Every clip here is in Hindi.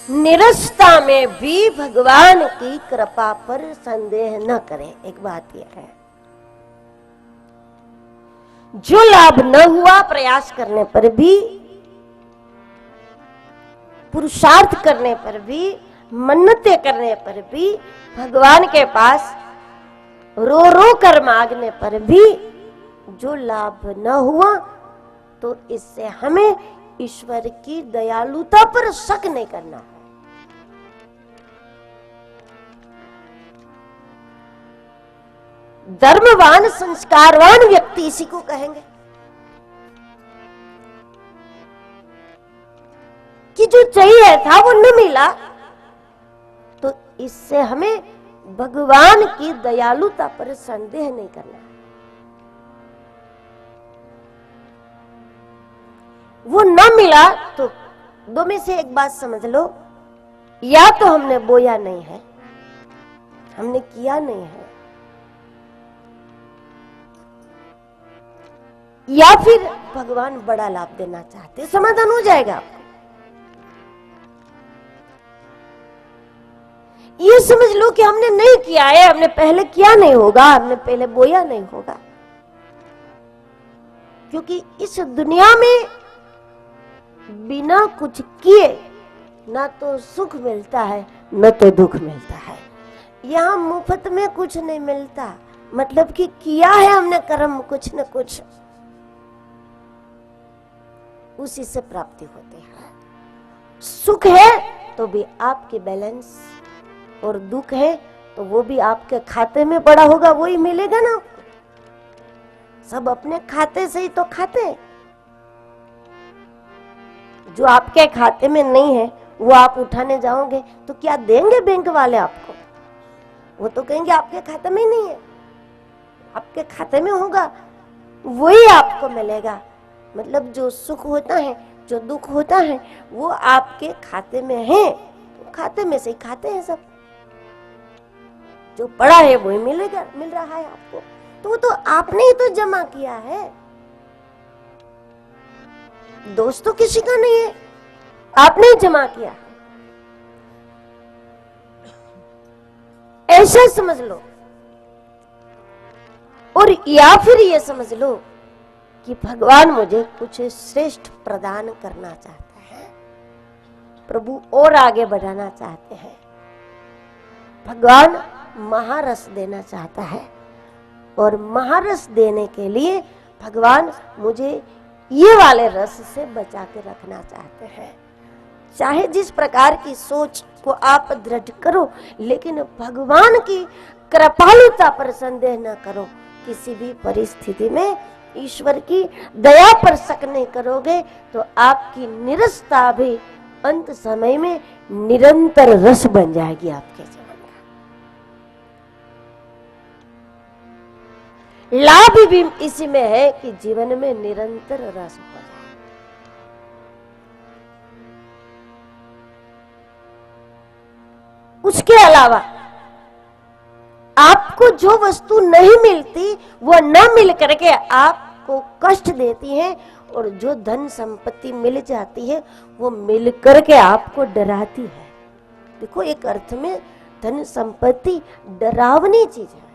निरस्ता में भी भगवान की कृपा पर संदेह न करें। एक बात यह है, जो लाभ न हुआ, प्रयास करने पर भी, पुरुषार्थ करने पर भी, मन्नतें करने पर भी, भगवान के पास रो रो कर मांगने पर भी जो लाभ न हुआ, तो इससे हमें ईश्वर की दयालुता पर शक नहीं करना है। धर्मवान संस्कारवान व्यक्ति इसी को कहेंगे कि जो चाहिए था वो न मिला, तो इससे हमें भगवान की दयालुता पर संदेह नहीं करना है। वो न मिला तो दो में से एक बात समझ लो, या तो हमने बोया नहीं है, हमने किया नहीं है, या फिर भगवान बड़ा लाभ देना चाहते। समाधान हो जाएगा आपको। ये समझ लो कि हमने नहीं किया है, हमने पहले किया नहीं होगा, हमने पहले बोया नहीं होगा, क्योंकि इस दुनिया में बिना कुछ किए ना तो सुख मिलता है न तो दुख मिलता है। यहां मुफ्त में कुछ नहीं मिलता, मतलब कि किया है हमने कर्म कुछ न कुछ, उसी से प्राप्ति होती है। सुख है तो भी आपके बैलेंस, और दुख है तो वो भी आपके खाते में पड़ा होगा, वही मिलेगा ना। सब अपने खाते से ही तो खाते हैं। जो आपके खाते में नहीं है वो आप उठाने जाओगे तो क्या देंगे बैंक वाले आपको? वो तो कहेंगे आपके खाते में नहीं है, आपके खाते में होगा वही आपको मिलेगा। मतलब जो सुख होता है, जो दुख होता है, वो आपके खाते में है, तो खाते में से ही खाते हैं सब। जो पड़ा है वही मिलेगा, मिल रहा है आपको, तो वो तो आपने ही तो जमा किया है। दोस्त तो किसी का नहीं है, आपने ही जमा किया। ऐसा समझ लो। और या फिर ये समझ लो कि भगवान मुझे कुछ श्रेष्ठ प्रदान करना चाहता है, प्रभु और आगे बढ़ाना चाहते हैं, भगवान महारस देना चाहता है, और महारस देने के लिए भगवान मुझे ये वाले रस से बचा के रखना चाहते हैं। चाहे जिस प्रकार की सोच को आप दृढ़ करो, लेकिन भगवान की कृपालुता पर संदेह न करो। किसी भी परिस्थिति में ईश्वर की दया पर शक नहीं करोगे तो आपकी निरस्ता भी अंत समय में निरंतर रस बन जाएगी आपके जीवन का। लाभ भी इसी में है कि जीवन में निरंतर रस हो जाए। उसके अलावा आपको जो वस्तु नहीं मिलती वो न मिल करके आपको कष्ट देती है, और जो धन संपत्ति मिल जाती है वो मिल करके आपको डराती है। देखो, एक अर्थ में धन संपत्ति डरावनी चीज है।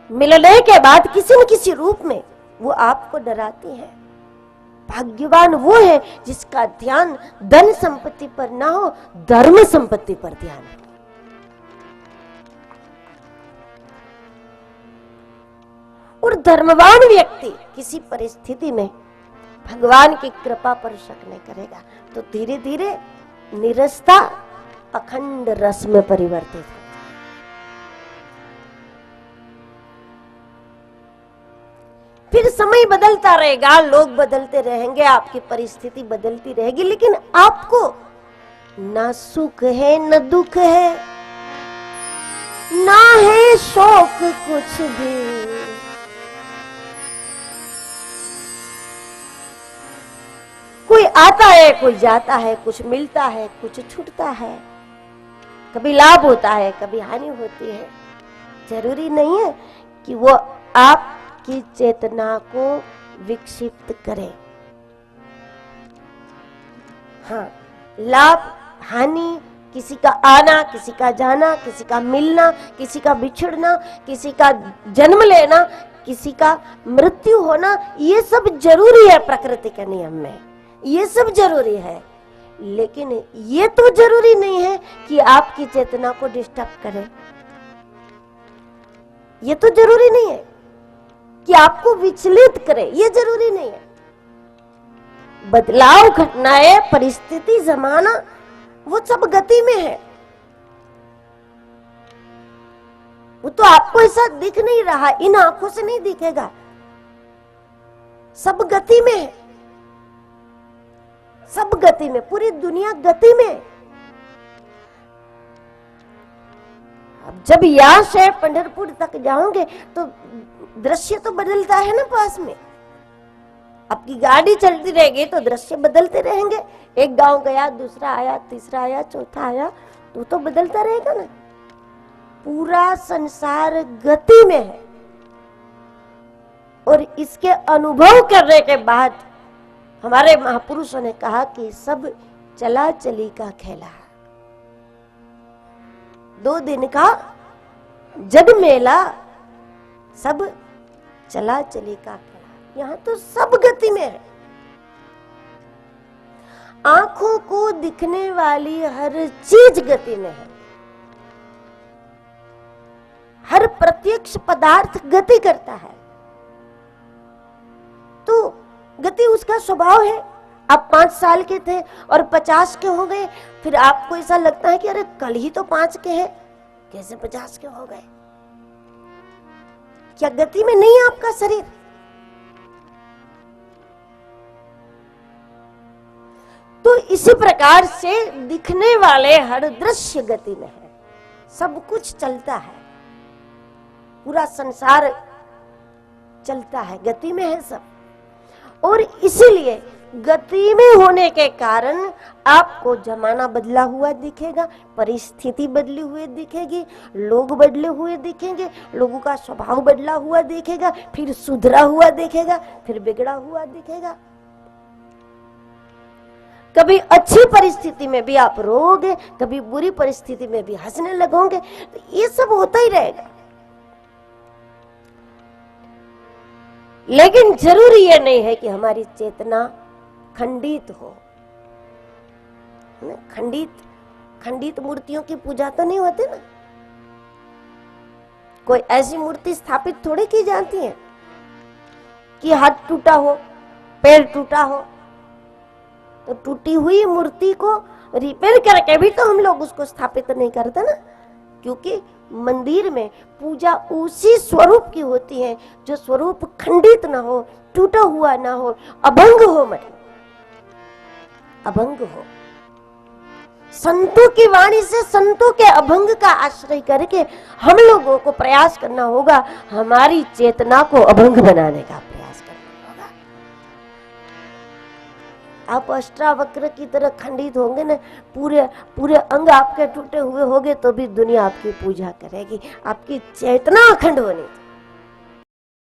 मिलने के बाद किसी न किसी रूप में वो आपको डराती है। भाग्यवान वो है जिसका ध्यान धन संपत्ति पर ना हो, धर्म संपत्ति पर ध्यान हो। और धर्मवान व्यक्ति किसी परिस्थिति में भगवान की कृपा पर शक नहीं करेगा, तो धीरे धीरे निरस्ता अखंड रस में परिवर्तित हो। फिर समय बदलता रहेगा, लोग बदलते रहेंगे, आपकी परिस्थिति बदलती रहेगी, लेकिन आपको ना सुख है न दुख है, ना है शौक कुछ भी। कोई आता है, कोई जाता है, कुछ मिलता है, कुछ छूटता है, कभी लाभ होता है, कभी हानि होती है। जरूरी नहीं है कि वो आपकी चेतना को विक्षिप्त करे। हाँ, लाभ हानि, किसी का आना, किसी का जाना, किसी का मिलना, किसी का बिछड़ना, किसी का जन्म लेना, किसी का मृत्यु होना, ये सब जरूरी है प्रकृति के नियम में, ये सब जरूरी है। लेकिन ये तो जरूरी नहीं है कि आपकी चेतना को डिस्टर्ब करे। ये तो जरूरी नहीं है कि आपको विचलित करे, ये जरूरी नहीं है। बदलाव, घटनाएं, परिस्थिति, जमाना, वो सब गति में है। वो तो आपको ऐसा दिख नहीं रहा, इन आंखों से नहीं दिखेगा, सब गति में है, सब गति में, पूरी दुनिया गति में। अब जब यहां से पंढरपुर तक जाओगे तो दृश्य तो बदलता है ना पास में। आपकी गाड़ी चलती रहेगी तो दृश्य बदलते रहेंगे, एक गांव गया, दूसरा आया, तीसरा आया, चौथा आया, तो बदलता रहेगा ना। पूरा संसार गति में है और इसके अनुभव करने के बाद हमारे महापुरुषों ने कहा कि सब चला चली का खेला है। 2 दिन का जग मेला, सब चला चली का खेला। यहां तो सब गति में है। आंखों को दिखने वाली हर चीज गति में है, हर प्रत्यक्ष पदार्थ गति करता है। तो गति उसका स्वभाव है। आप 5 साल के थे और 50 के हो गए, फिर आपको ऐसा लगता है कि अरे कल ही तो 5 के हैं, कैसे 50 के हो गए? क्या गति में नहीं है आपका शरीर? तो इसी प्रकार से दिखने वाले हर दृश्य गति में है, सब कुछ चलता है, पूरा संसार चलता है, गति में है सब। और इसीलिए गति में होने के कारण आपको जमाना बदला हुआ दिखेगा, परिस्थिति बदली हुई दिखेगी, लोग बदले हुए दिखेंगे, लोगों का स्वभाव बदला हुआ दिखेगा, फिर सुधरा हुआ दिखेगा, फिर बिगड़ा हुआ दिखेगा। कभी अच्छी परिस्थिति में भी आप रोओगे, कभी बुरी परिस्थिति में भी हंसने लगोगे, तो ये सब होता ही रहेगा। लेकिन जरूरी ये नहीं है कि हमारी चेतना खंडित हो। खंडित मूर्तियों की पूजा तो नहीं होती ना। कोई ऐसी मूर्ति स्थापित थोड़ी की जाती है कि हाथ टूटा हो, पैर टूटा हो, तो टूटी हुई मूर्ति को रिपेयर करके भी तो हम लोग उसको स्थापित नहीं करते ना। क्योंकि मंदिर में पूजा उसी स्वरूप की होती है जो स्वरूप खंडित ना हो, टूटा हुआ ना हो, अभंग हो, मतलब अभंग हो। संतों की वाणी से, संतों के अभंग का आश्रय करके हम लोगों को प्रयास करना होगा, हमारी चेतना को अभंग बनाने का प्रयास करना होगा। आप अष्टावक्र की तरह खंडित होंगे ना, पूरे अंग आपके टूटे हुए होंगे, तो भी दुनिया आपकी पूजा करेगी। आपकी चेतना अखंड होनी चाहिए।